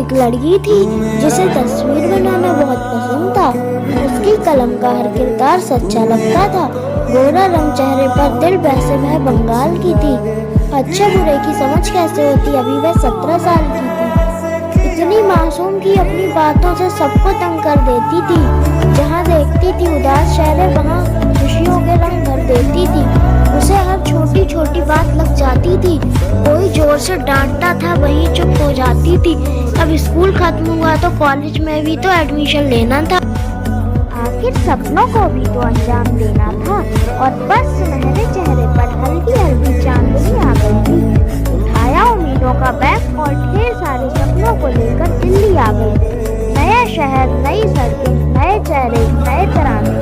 एक लड़की थी जिसे तस्वीर बनाना बहुत पसंद था। उसकी कलम का हर किरदार सच्चा लगता था। गोरा रंग चेहरे पर दिल, वैसे वह बंगाल की थी। अच्छा बुरे की समझ कैसे होती, अभी वह 17 साल की थी। इतनी मासूम कि अपनी बातों से सबको तंग कर देती थी। जहाँ देखती थी उदास चेहरे, वहाँ खुशियों के रंग भर देती थी। उसे हर छोटी छोटी बात लग जाती थी। कोई जोर से डांटता था, वहीं चुप हो जाती थी। अब स्कूल खत्म हुआ तो कॉलेज में भी तो एडमिशन लेना था। आखिर सपनों को भी तो अंजाम देना था। और बस सुनहरे चेहरे पर हल्की हल्की चांदनी आ गई थी। उठाया उम्मीदों का बैग और ढेर सारे सपनों को लेकर दिल्ली आ गई। नया शहर, नई सड़कें, नए चेहरे, नए तराने,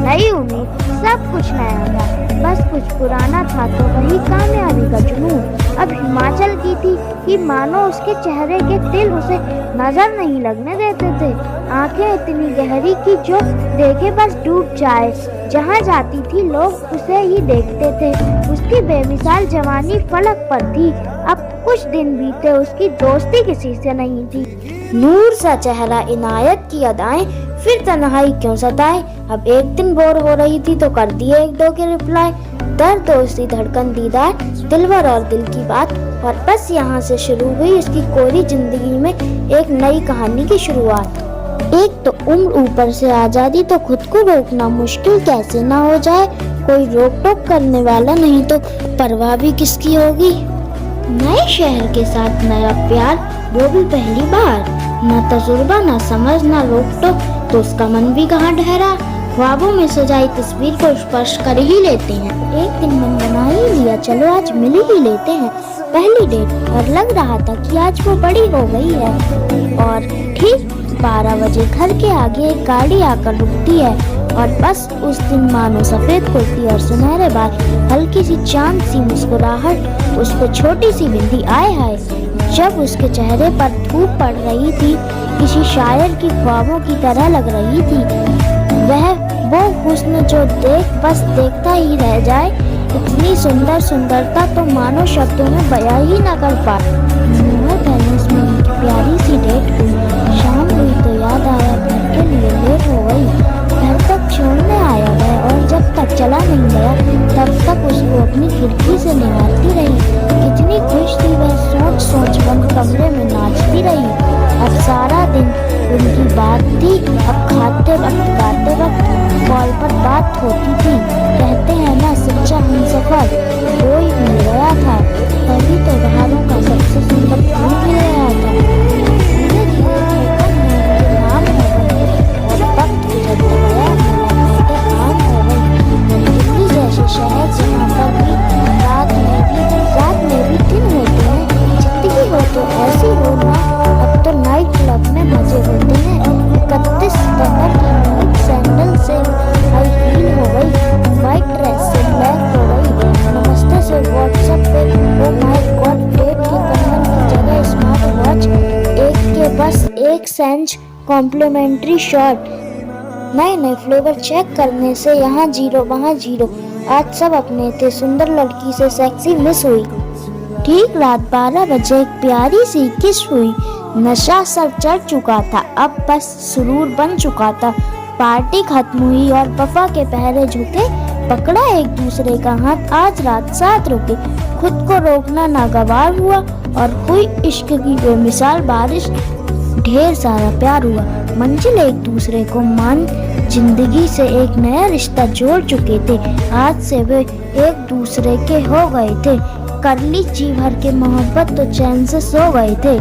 नई उम्मीद, सब कुछ नया था। बस कुछ पुराना था तो वही कामयाबी का जुनून। अब हिमाचल की थी कि मानो उसके चेहरे के तिल उसे नजर नहीं लगने देते थे। आंखें इतनी गहरी कि जो देखे बस डूब जाए। जहाँ जाती थी लोग उसे ही देखते थे। उसकी बेमिसाल जवानी फलक पर थी। अब कुछ दिन बीते, उसकी दोस्ती किसी से नहीं थी। नूर सा चेहरा, इनायत की अदाएं, फिर तन्हाई क्यों सताए। अब एक दिन बोर हो रही थी तो कर दिए एक दो के रिप्लाई। दर्द, दोस्ती, धड़कन, दीदार, दिलबर और दिल की बात। और बस यहाँ से शुरू हुई इसकी कोरी जिंदगी में एक नई कहानी की शुरुआत। एक तो उम्र, ऊपर से आजादी, तो खुद को रोकना मुश्किल कैसे ना हो जाए। कोई रोक टोक करने वाला नहीं तो परवाह भी किसकी होगी। नए शहर के साथ नया प्यार, वो भी पहली बार। न तजुर्बा, न समझ, न रोक टोक, तो उसका मन भी कहाँ ठहरा। ख्वाबों में सजाई तस्वीर को स्पर्श कर ही लेते हैं। एक दिन मन बना ही लिया, चलो आज मिल ही लेते हैं। पहली डेट, और लग रहा था कि आज वो बड़ी हो गई है। और ठीक 12 बजे घर के आगे एक गाड़ी आकर रुकती है। और बस उस दिन मानो सफेद कुर्ती और सुनहरे बाल, हल्की सी चांद सी मुस्कुराहट, उस पे छोटी सी बिंदी, आए हाय। जब उसके चेहरे पर धूप पड़ रही थी, किसी शायर की ख्वाबों की तरह लग रही थी। वो हुस्न जो देख बस देखता ही रह जाए। इतनी सुंदर सुंदरता तो मानो शब्दों में बयां ही न कर पाए। पैलेस में उनकी प्यारी सी डेट हुई। शाम हुई तो याद आया घर के लिए लेट हो गई। घर तक छोड़ने आया वह, और जब तक चला नहीं गया तब तक उसको अपनी खिड़की से निहारती रही। कितनी खुश थी वह, सोच सोच बंद कमरे में नाचती रही। अब सारा दिन उनकी बात थी। अब खाते वक्त, गाते वक्त कॉल पर बात होती थी। कहते हैं ना, सच्चा हमसफर कोई मिल गया था। तभी तो बहारों का सबसे सुंदर फूल मिल गया था। धीरे धीरे धड़कन में उनके नाम हो गए और वक्त गुजरता गया, मुलाकातें आम हो गई। दिल्ली जैसे शहर जहाँ पर भी रात में भी दिन होते हैं। जिंदगी हो तो ऐसी हो ना। अब तो नाइट क्लब में मजे होते हैं। 31 सितंबर की नाइट सैंडल से हाई हील हो गई, वाइट ड्रेस से ब्लैक हो गई, नमस्ते से व्हाट्सएप पे ओ माय गॉड डेट की कंगन की जगह स्मार्ट वॉच, एक के बस एक सेंच कॉम्प्लीमेंट्री शर्ट, नए नए फ्लेवर चेक करने से यहाँ जीरो वहाँ जीरो। आज सब अपने थे, सुंदर लड़की से सेक्सी मिस हुई। ठीक रात 12 बजे एक प्यारी सी किस हुई। नशा सर चढ़ चुका था, अब बस सुरूर बन चुका था। पार्टी खत्म हुई और वफा के पहरे झुके। पकड़ा एक दूसरे का हाथ, आज रात साथ रुके। खुद को रोकना नागवार हुआ और हुई इश्क की बेमिसाल बारिश। ढेर सारा प्यार हुआ, मंजिल एक दूसरे को मान, जिंदगी से एक नया रिश्ता जोड़ चुके थे। आज से वे एक दूसरे के हो गए थे। कर ली जी भर के मोहब्बत तो चैन से सो गए थे।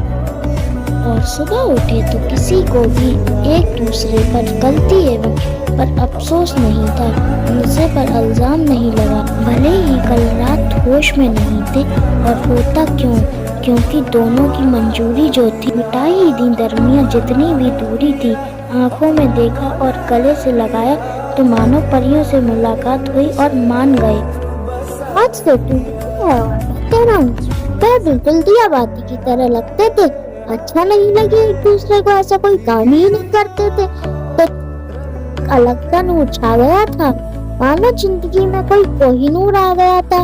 और सुबह उठे तो किसी को भी एक दूसरे पर गलती एवं पर अफसोस नहीं था। मुझसे पर इल्जाम नहीं लगा, भले ही कल रात होश में नहीं थे। और होता क्यों, क्योंकि दोनों की मंजूरी जो थी, मिटा ही दी दरमियां जितनी भी दूरी थी। आंखों में देखा और गले से लगाया तो मानो परियों से मुलाकात हुई और मान गए। आज से बिल्कुल दिया बाती की तरह लगते थे। अच्छा नहीं लगे एक दूसरे को, ऐसा कोई काम ही नहीं करते थे। तो अलगता नूर छा गया था, मानो जिंदगी में कोई कोहिनूर आ गया था।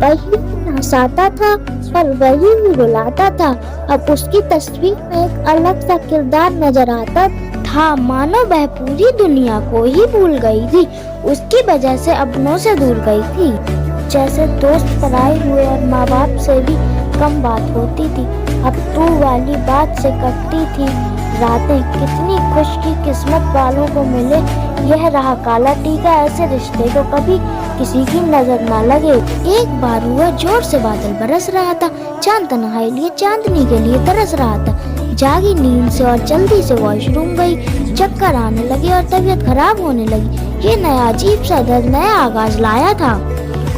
वही हंसाता था पर वही भी रुलाता था। अब उसकी तस्वीर में एक अलग सा किरदार नजर आता था, मानो वह पूरी दुनिया को ही भूल गई थी, उसकी वजह से अपनों से दूर गई थी। जैसे दोस्त पराए हुए और माँ बाप से भी कम बात होती थी। अब तू वाली बात से कटती थी रातें। कितनी खुश की किस्मत वालों को मिले यह रहा काला टीका, ऐसे रिश्ते को कभी किसी की नजर ना लगे। एक बार हुआ जोर से बादल बरस रहा था, चांद तन्हाई लिए चांदनी के लिए तरस रहा था। जागी नींद से और जल्दी से वॉशरूम गई, चक्कर आने लगे और तबीयत खराब होने लगी। ये नया अजीब सा दर्द नया आगाज लाया था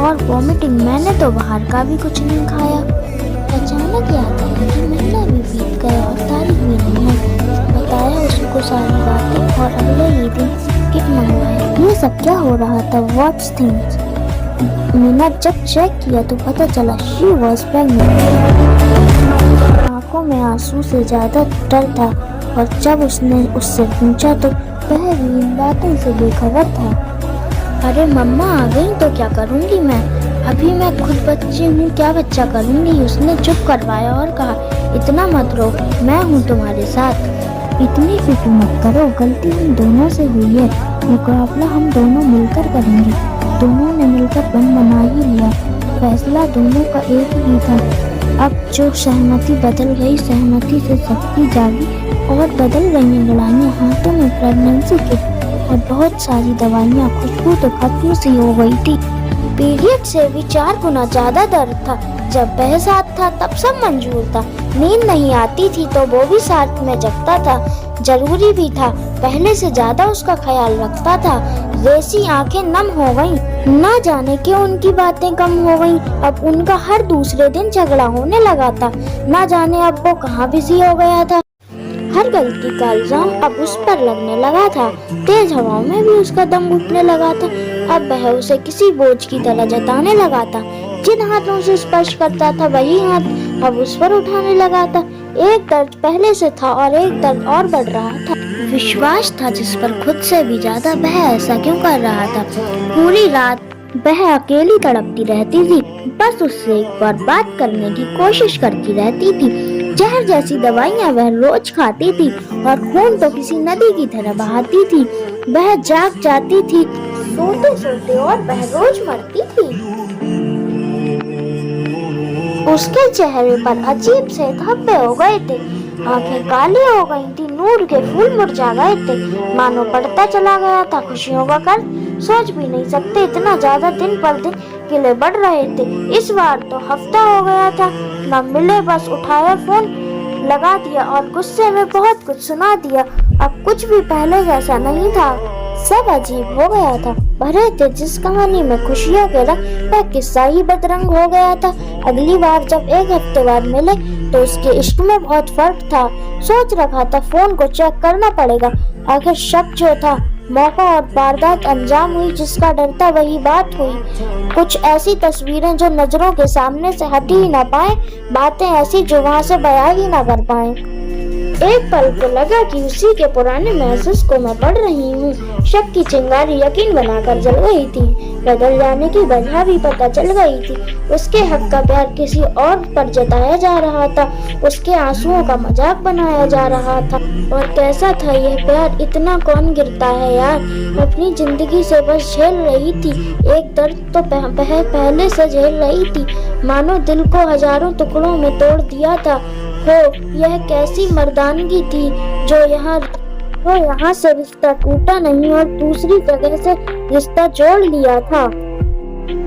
और वॉमिटिंग। मैंने तो बाहर का भी कुछ नहीं खाया। अचानक याद आया कि महीना भी बीत गया और तारीख भी नहीं है। बताया उसको सारी बातें और अगले ही दिन किट मंगवाया। ये सब क्या हो रहा था? What's things? मैंने जब चेक किया तो पता चला शी वॉज प्रेग्नेंट। आंखों में आंसू से ज्यादा डर था और जब उसने उससे पूछा तो वह भी इन बातों से बेखबर था। अरे मम्मा आ गई तो क्या करूँगी मैं? अभी मैं खुद बच्ची हूँ, क्या बच्चा करूँगी? उसने चुप करवाया और कहा, इतना मत रो, मैं हूँ तुम्हारे साथ। इतनी फिक्र मत करो, गलती हम दोनों से हुई है, मुकाबला हम दोनों मिलकर करेंगे। दोनों ने मिलकर बन बना ही लिया, फैसला दोनों का एक ही था। अब जो सहमति बदल गई, सहमति से शक्ति जागी और बदल गई लड़ाइयाँ। हाथों में प्रेगनेंसी किट और बहुत सारी दवाइयाँ, खुशबू तो खत्म सी हो गई थी। पीरियड से भी 4 गुना ज्यादा दर्द था। जब वह साथ था तब सब मंजूर था। नींद नहीं आती थी तो वो भी साथ में जगता था, जरूरी भी था। पहले से ज्यादा उसका ख्याल रखता था। रेसी आंखें नम हो गईं। ना जाने क्यों उनकी बातें कम हो गईं। अब उनका हर दूसरे दिन झगड़ा होने लगा था। ना जाने अब वो कहाँ बिजी हो गया था। हर गलती का इल्जाम अब उस पर लगने लगा था। तेज हवाओं में भी उसका दम घुटने लगा था। अब वह उसे किसी बोझ की तरह जताने लगा था। जिन हाथों से स्पर्श करता था वही हाथ अब उस पर उठाने लगा था। एक दर्द पहले से था और एक दर्द और बढ़ रहा था। विश्वास था जिस पर खुद से भी ज्यादा। वह ऐसा क्यों कर रहा था? पूरी रात वह अकेली तड़पती रहती थी, बस उससे एक बार बात करने की कोशिश करती रहती थी। जहर जैसी दवाइयाँ वह रोज खाती थी और खून तो किसी नदी की तरह बहाती थी। वह जाग जाती थी सोते सोते और वह रोज मरती थी। उसके चेहरे पर अजीब से धब्बे हो गए थे, आंखें काली हो गई थी, नूर के फूल मुरझा गए थे, मानो बढ़ता चला गया था खुशियों का कर। सोच भी नहीं सकते इतना ज्यादा दिन पर दिन गिले बढ़ रहे थे। इस बार तो हफ्ता हो गया था, न मिले, बस उठाया फोन, लगा दिया और गुस्से में बहुत कुछ सुना दिया। अब कुछ भी पहले जैसा नहीं था, सब अजीब हो गया था। भरे थे जिस कहानी में खुशियों के रंग, वह किस्सा ही बदरंग हो गया था। अगली बार जब एक हफ्ते बाद मिले तो उसके इश्क में बहुत फर्क था। सोच रखा था फोन को चेक करना पड़ेगा, आखिर शक जो था मौका और वारदात अंजाम हुई। जिसका डर था वही बात हुई। कुछ ऐसी तस्वीरें जो नजरों के सामने से हट ही ना पाए, बातें ऐसी जो वहाँ से बयां ही ना कर पाए। एक पल को लगा कि उसी के पुराने महसूस को मैं पढ़ रही हूँ। शक की चिंगारी यकीन बनाकर जल गई थी। बदल जाने की वजह भी पता चल गई थी। उसके हक का प्यार किसी और पर जताया जा रहा था, उसके आंसुओं का मजाक बनाया जा रहा था। और कैसा था यह प्यार? इतना कौन गिरता है यार। अपनी जिंदगी से बस झेल रही थी, एक दर्द तो पहले से झेल रही थी, मानो दिल को हजारों टुकड़ों में तोड़ दिया था। हो यह कैसी मर्दानगी थी जो यहाँ से रिश्ता टूटा नहीं और दूसरी जगह से रिश्ता जोड़ लिया था।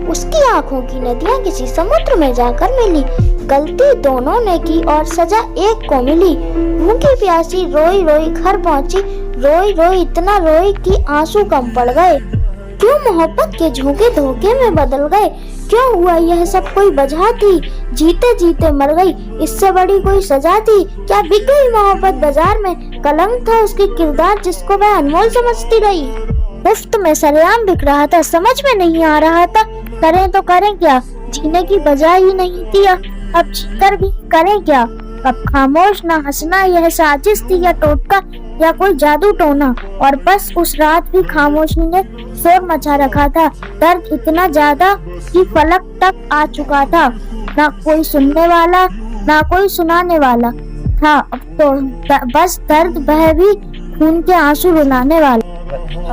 उसकी आंखों की नदियां किसी समुद्र में जाकर मिली। गलती दोनों ने की और सजा एक को मिली। भूखी प्यासी रोई रोई घर पहुंची, रोई रोई इतना रोई कि आंसू कम पड़ गए। क्यों मोहब्बत के झोंके धोखे में बदल गए? क्यों हुआ यह सब? कोई वजह थी? जीते जीते मर गई, इससे बड़ी कोई सजा थी? क्या बिक गई मोहब्बत बाजार में? कलंक था उसके किरदार जिसको वह अनमोल समझती रही। मुफ्त में सरेआम बिक रहा था, समझ में नहीं आ रहा था करें तो करें क्या? जीने की वजह ही नहीं थी, अब जीकर भी करें क्या? अब खामोश न हंसना यह साजिश थी या टोटका? या कोई जादू टोना। और बस उस रात भी खामोशी ने शोर मचा रखा था। दर्द इतना ज्यादा कि फलक तक आ चुका था। ना कोई सुनने वाला, ना कोई सुनाने वाला था। अब तो बस दर्द बह भी खून के आंसू रुलाने वाला।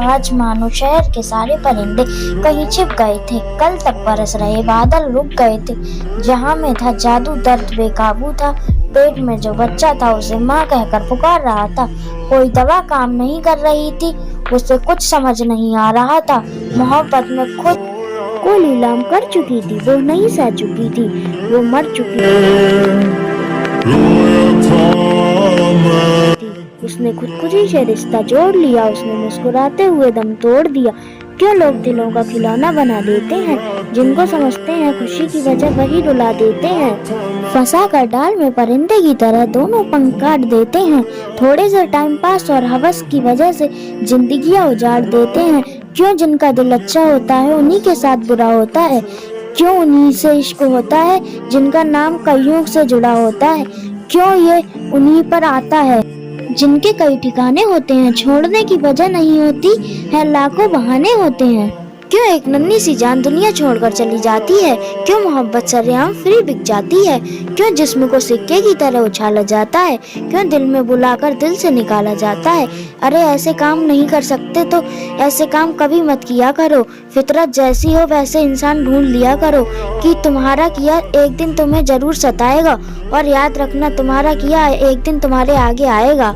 आज मानो शहर के सारे परिंदे कहीं छिप गए थे। कल तक बरस रहे बादल रुक गए थे। जहाँ में था जादू, दर्द बेकाबू था। पेट में जो बच्चा था उसे माँ कहकर पुकार रहा था। कोई दवा काम नहीं कर रही थी। उसे कुछ समझ नहीं आ रहा था। मोहब्बत में खुद को नीलाम कर चुकी थी। वो नहीं सह चुकी थी, वो मर चुकी थी। उसने खुदकुशी से रिश्ता जोड़ लिया। उसने मुस्कुराते हुए दम तोड़ दिया। क्यों लोग दिलों का खिलौना बना देते हैं? जिनको समझते हैं खुशी की वजह वही रुला देते हैं। फंसा कर डाल में परिंदे की तरह दोनों पंख काट देते हैं। थोड़े से टाइम पास और हवस की वजह से जिंदगियां उजाड़ देते हैं। क्यों जिनका दिल अच्छा होता है उन्हीं के साथ बुरा होता है? क्यों उन्हीं से इश्क होता है जिनका नाम कईयों से जुड़ा होता है? क्यों ये उन्हीं पर आता है जिनके कई ठिकाने होते हैं? छोड़ने की वजह नहीं होती है, लाखों बहाने होते हैं। क्यों एक नन्ही सी जान दुनिया छोड़कर चली जाती है? क्यों मोहब्बत सरेआम फ्री बिक जाती है? क्यों जिस्म को सिक्के की तरह उछाला जाता है? क्यों दिल में बुलाकर दिल से निकाला जाता है? अरे ऐसे काम नहीं कर सकते तो ऐसे काम कभी मत किया करो। फितरत जैसी हो वैसे इंसान ढूंढ लिया करो कि तुम्हारा किया एक दिन तुम्हें जरूर सताएगा। और याद रखना, तुम्हारा किया एक दिन तुम्हारे आगे आएगा।